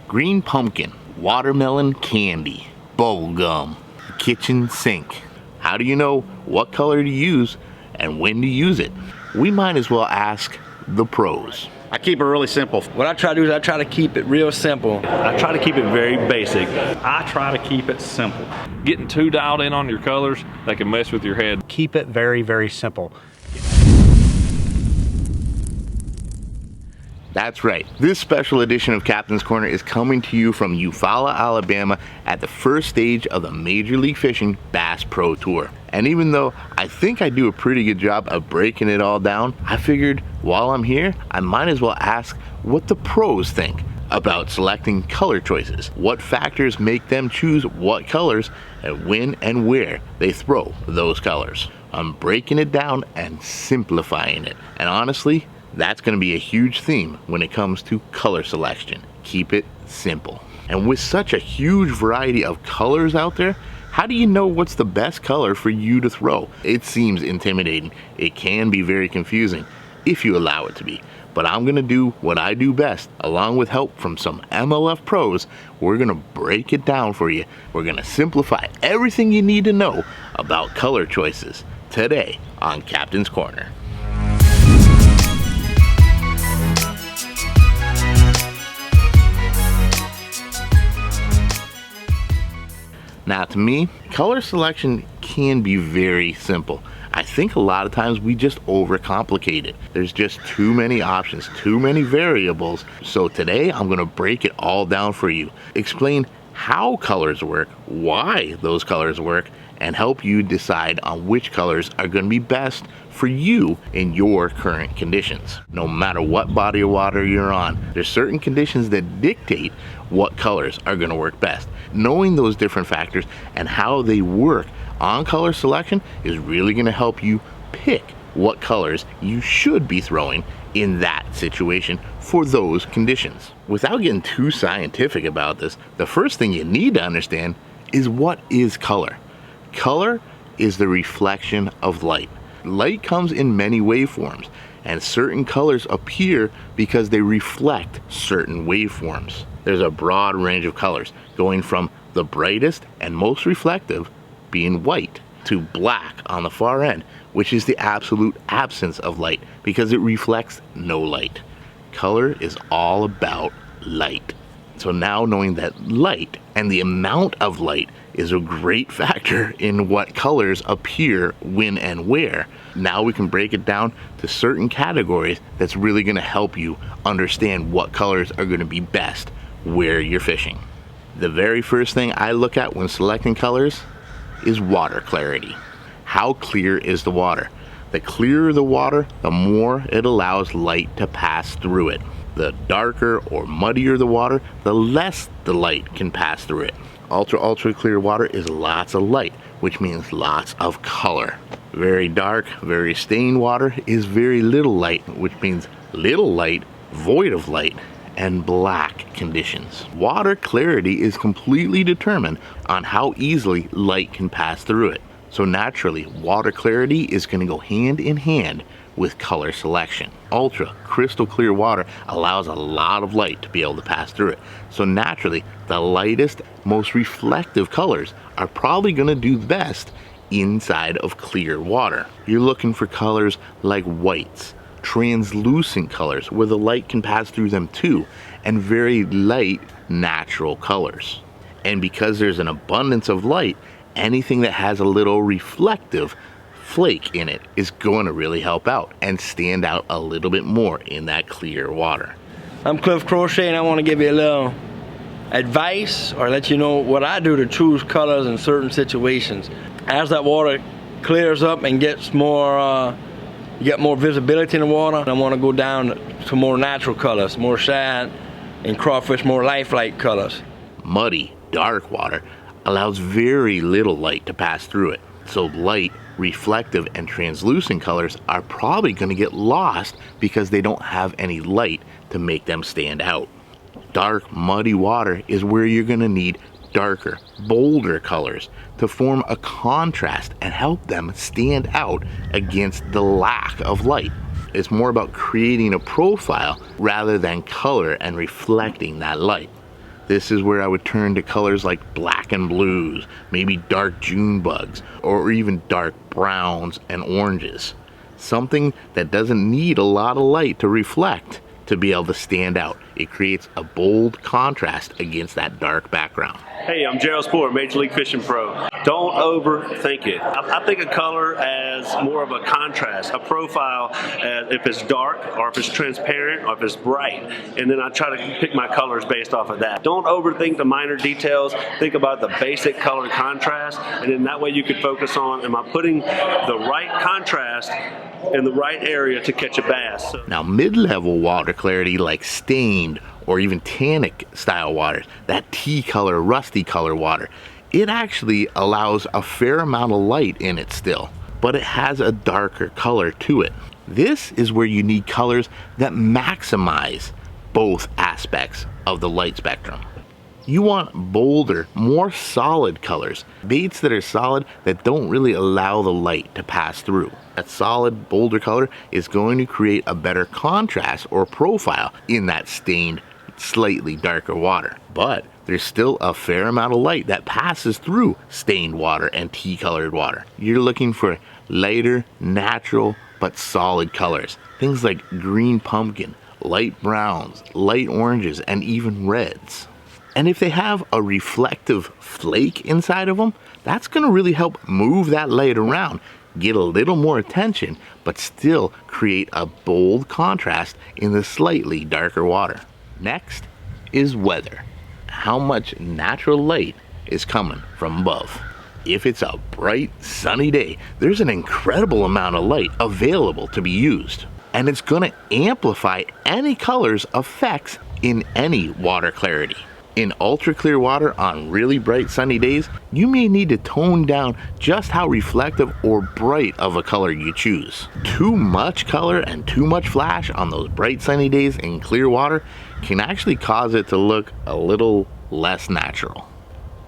green pumpkin, watermelon candy, bubble gum, kitchen sink. How do you know what color to use and when to use it? We might as well ask the pros. I keep it really simple. What I try to do is I try to keep it real simple. I try to keep it very basic. I try to keep it simple. Getting too dialed in on your colors, they can mess with your head. Keep it very, very simple. That's right. This special edition of Captain's Corner is coming to you from Eufaula, Alabama at the first stage of the Major League Fishing Bass Pro Tour. And even though I think I do a pretty good job of breaking it all down, I figured while I'm here, I might as well ask what the pros think about selecting color choices. What factors make them choose what colors and when and where they throw those colors. I'm breaking it down and simplifying it. And honestly, that's going to be a huge theme when it comes to color selection. Keep it simple. And with such a huge variety of colors out there, how do you know what's the best color for you to throw? It seems intimidating. It can be very confusing if you allow it to be. But I'm going to do what I do best, along with help from some MLF pros. We're going to break it down for you. We're going to simplify everything you need to know about color choices today on Captain's Corner. Now to me, color selection can be very simple. I think a lot of times we just overcomplicate it. There's just too many options, too many variables. So today I'm gonna break it all down for you. Explain how colors work, why those colors work, and help you decide on which colors are gonna be best for you in your current conditions. No matter what body of water you're on, there's certain conditions that dictate what colors are gonna work best. Knowing those different factors and how they work on color selection is really gonna help you pick what colors you should be throwing in that situation for those conditions. Without getting too scientific about this, the first thing you need to understand is what is color. Color is the reflection of light. Light comes in many waveforms, and certain colors appear because they reflect certain waveforms. There's a broad range of colors, going from the brightest and most reflective, being white, to black on the far end, which is the absolute absence of light because it reflects no light. Color is all about light. So now knowing that light and the amount of light is a great factor in what colors appear when and where, now we can break it down to certain categories that's really going to help you understand what colors are going to be best where you're fishing. The very first thing I look at when selecting colors is water clarity. How clear is the water? The clearer the water, the more it allows light to pass through it. The darker or muddier the water, the less the light can pass through it. Ultra clear water is lots of light, which means lots of color. Very dark, very stained water is very little light, which means little light, void of light, and black conditions. Water clarity is completely determined on how easily light can pass through it. So naturally, water clarity is going to go hand in hand with color selection. Ultra crystal clear water allows a lot of light to be able to pass through it. So naturally, the lightest, most reflective colors are probably going to do best inside of clear water. You're looking for colors like whites, translucent colors where the light can pass through them too, and very light natural colors. And because there's an abundance of light, anything that has a little reflective flake in it is going to really help out and stand out a little bit more in that clear water. I'm Cliff Crochet, and I want to give you a little advice or let you know what I do to choose colors in certain situations. As that water clears up and gets more, you get more visibility in the water, I want to go down to more natural colors, more shad and crawfish, more lifelike colors. Muddy, dark water allows very little light to pass through it. So light, reflective, and translucent colors are probably going to get lost because they don't have any light to make them stand out. Dark, muddy water is where you're going to need darker, bolder colors to form a contrast and help them stand out against the lack of light. It's more about creating a profile rather than color and reflecting that light. This is where I would turn to colors like black and blues, maybe dark June bugs, or even dark browns and oranges. Something that doesn't need a lot of light to reflect to be able to stand out. It creates a bold contrast against that dark background. Hey, I'm Gerald Spohrer, Major League Fishing Pro. Don't overthink it. I think of color as more of a contrast, a profile, if it's dark or if it's transparent or if it's bright. And then I try to pick my colors based off of that. Don't overthink the minor details. Think about the basic color contrast, and then that way you can focus on, am I putting the right contrast in the right area to catch a bass? Now, mid-level water clarity like stained or even tannic style waters, that tea color, rusty color water, it actually allows a fair amount of light in it still, but it has a darker color to it. This is where you need colors that maximize both aspects of the light spectrum. You want bolder, more solid colors, baits that are solid that don't really allow the light to pass through. That solid, bolder color is going to create a better contrast or profile in that stained, slightly darker water. But there's still a fair amount of light that passes through stained water and tea-colored water. You're looking for lighter, natural, but solid colors. Things like green pumpkin, light browns, light oranges, and even reds. And if they have a reflective flake inside of them, that's going to really help move that light around, get a little more attention, but still create a bold contrast in the slightly darker water. Next is weather. How much natural light is coming from above? If it's a bright, sunny day, there's an incredible amount of light available to be used. And it's going to amplify any color's effects in any water clarity. In ultra clear water on really bright sunny days, you may need to tone down just how reflective or bright of a color you choose. Too much color and too much flash on those bright sunny days in clear water can actually cause it to look a little less natural.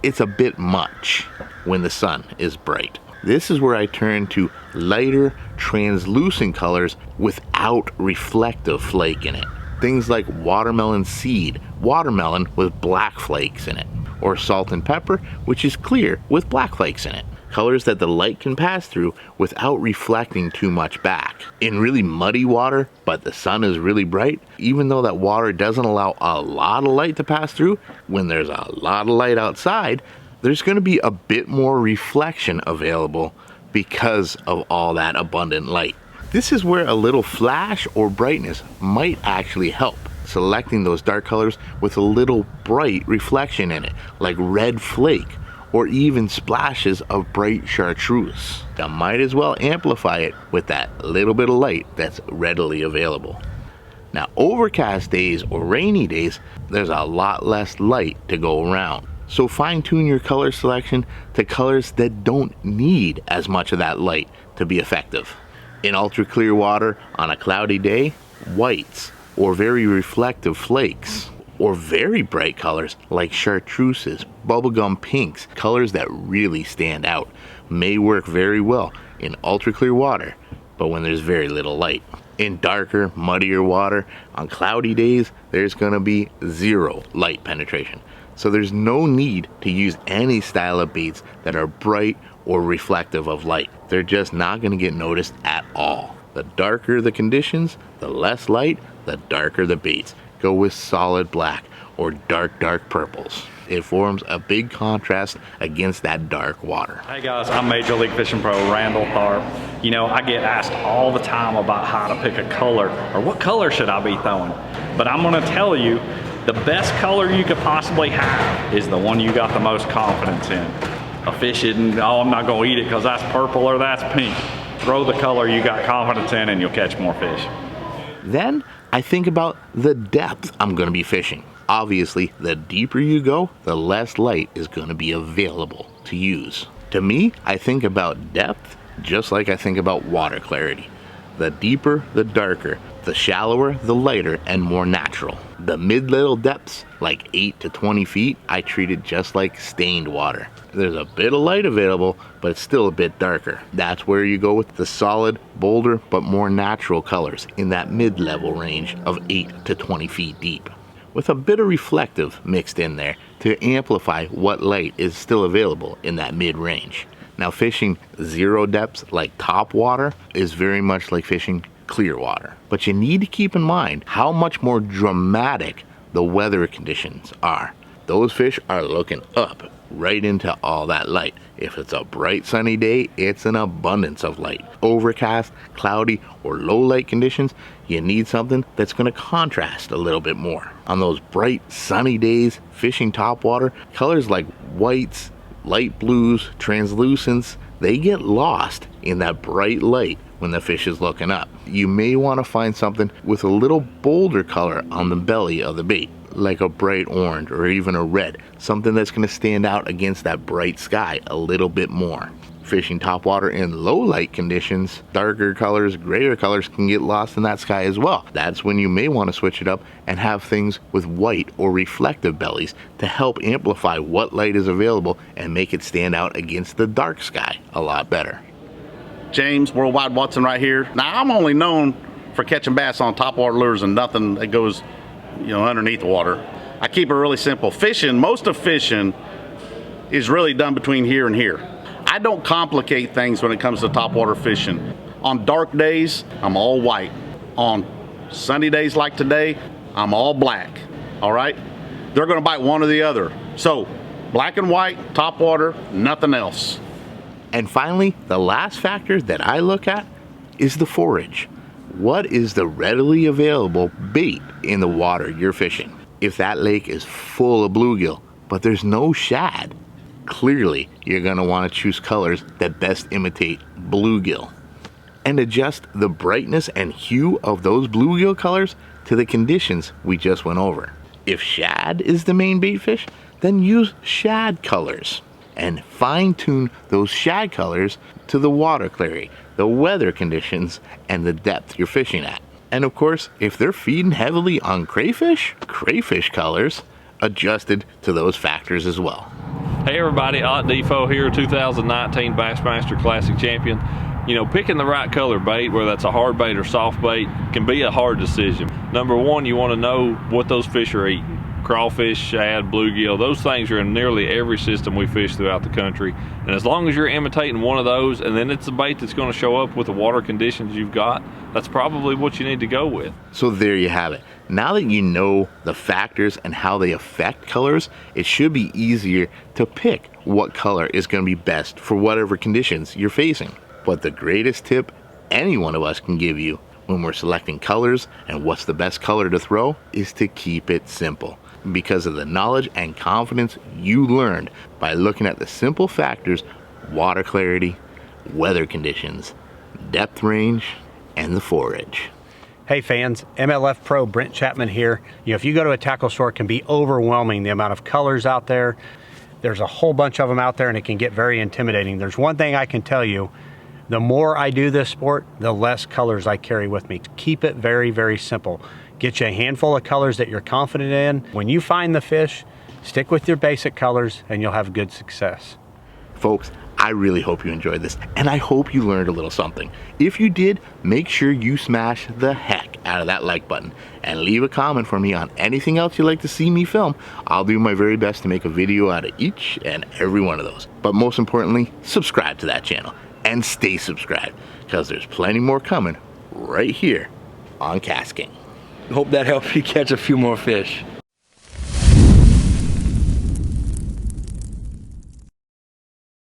It's a bit much when the sun is bright. This is where I turn to lighter, translucent colors without reflective flake in it. Things like watermelon seed, watermelon with black flakes in it, or salt and pepper, which is clear with black flakes in it. Colors that the light can pass through without reflecting too much back. In really muddy water, but the sun is really bright, even though that water doesn't allow a lot of light to pass through, when there's a lot of light outside, there's going to be a bit more reflection available because of all that abundant light. This is where a little flash or brightness might actually help. Selecting those dark colors with a little bright reflection in it, like red flake, or even splashes of bright chartreuse. That might as well amplify it with that little bit of light that's readily available. Now, overcast days or rainy days, there's a lot less light to go around. So fine-tune your color selection to colors that don't need as much of that light to be effective. In ultra clear water on a cloudy day, whites or very reflective flakes, or very bright colors like chartreuses, bubblegum pinks, colors that really stand out, may work very well in ultra clear water, but when there's very little light. In darker, muddier water on cloudy days, there's going to be zero light penetration. So there's no need to use any style of baits that are bright or reflective of light. They're just not going to get noticed at all. The darker the conditions, the less light, the darker the baits. Go with solid black or dark purples. It forms a big contrast against that dark water. Hey guys, I'm Major League Fishing Pro Randall Tharp. You know, I get asked all the time about how to pick a color or what color should I be throwing. But I'm gonna tell you, the best color you could possibly have is the one you got the most confidence in. A fish isn't, oh, I'm not gonna eat it because that's purple or that's pink. Throw the color you got confidence in and you'll catch more fish. Then I think about the depth I'm gonna be fishing. Obviously, the deeper you go, the less light is gonna be available to use. To me, I think about depth just like I think about water clarity. The deeper, the darker. The shallower, the lighter, and more natural. The mid-level depths, like 8 to 20 feet, I treat it just like stained water. There's a bit of light available, but it's still a bit darker. That's where you go with the solid, bolder, but more natural colors in that mid-level range of 8 to 20 feet deep. with a bit of reflective mixed in there to amplify what light is still available in that mid-range. Now, fishing zero depths like top water is very much like fishing clear water, but you need to keep in mind how much more dramatic the weather conditions are. Those fish are looking up right into all that light. If it's a bright sunny day, it's an abundance of light. Overcast, cloudy, or low light conditions, you need something that's going to contrast a little bit more. On those bright sunny days, fishing topwater, colors like whites, light blues, translucents, they get lost in that bright light when the fish is looking up. You may want to find something with a little bolder color on the belly of the bait, like a bright orange or even a red, something that's going to stand out against that bright sky a little bit more. Fishing topwater in low light conditions, darker colors, grayer colors can get lost in that sky as well. That's when you may want to switch it up and have things with white or reflective bellies to help amplify what light is available and make it stand out against the dark sky a lot better. James, Worldwide Watson right here. Now, I'm only known for catching bass on topwater lures and nothing that goes, underneath the water. I keep it really simple. Most of fishing is really done between here and here. I don't complicate things when it comes to topwater fishing. On dark days, I'm all white. On sunny days like today, I'm all black, all right? They're gonna bite one or the other. So, black and white, topwater, nothing else. And finally, the last factor that I look at is the forage. What is the readily available bait in the water you're fishing? If that lake is full of bluegill, but there's no shad, clearly you're going to want to choose colors that best imitate bluegill. And adjust the brightness and hue of those bluegill colors to the conditions we just went over. If shad is the main bait fish, then use shad colors. And fine-tune those shad colors to the water clarity, the weather conditions, and the depth you're fishing at. And of course, if they're feeding heavily on crayfish colors adjusted to those factors as well. Hey everybody, Ott Defoe here, 2019 Bassmaster Classic champion. Picking the right color bait, whether that's a hard bait or soft bait, can be a hard decision. Number one, you want to know what those fish are eating. Crawfish, shad, bluegill, those things are in nearly every system we fish throughout the country. And as long as you're imitating one of those, and then it's a bait that's going to show up with the water conditions you've got, that's probably what you need to go with. So there you have it. Now that you know the factors and how they affect colors, it should be easier to pick what color is going to be best for whatever conditions you're facing. But the greatest tip any one of us can give you when we're selecting colors and what's the best color to throw is to keep it simple. Because of the knowledge and confidence you learned by looking at the simple factors: water clarity, weather conditions, depth range, and the forage. Hey fans, MLF Pro Brent Chapman here. If you go to a tackle store, it can be overwhelming the amount of colors out there. There's a whole bunch of them out there and it can get very intimidating. There's one thing I can tell you: the more I do this sport, the less colors I carry with me. Keep it very, very simple. Get you a handful of colors that you're confident in. When you find the fish, stick with your basic colors and you'll have good success. Folks, I really hope you enjoyed this, and I hope you learned a little something. If you did, make sure you smash the heck out of that like button and leave a comment for me on anything else you'd like to see me film. I'll do my very best to make a video out of each and every one of those. But most importantly, subscribe to that channel and stay subscribed, because there's plenty more coming right here on Cast King. Hope that helped you catch a few more fish.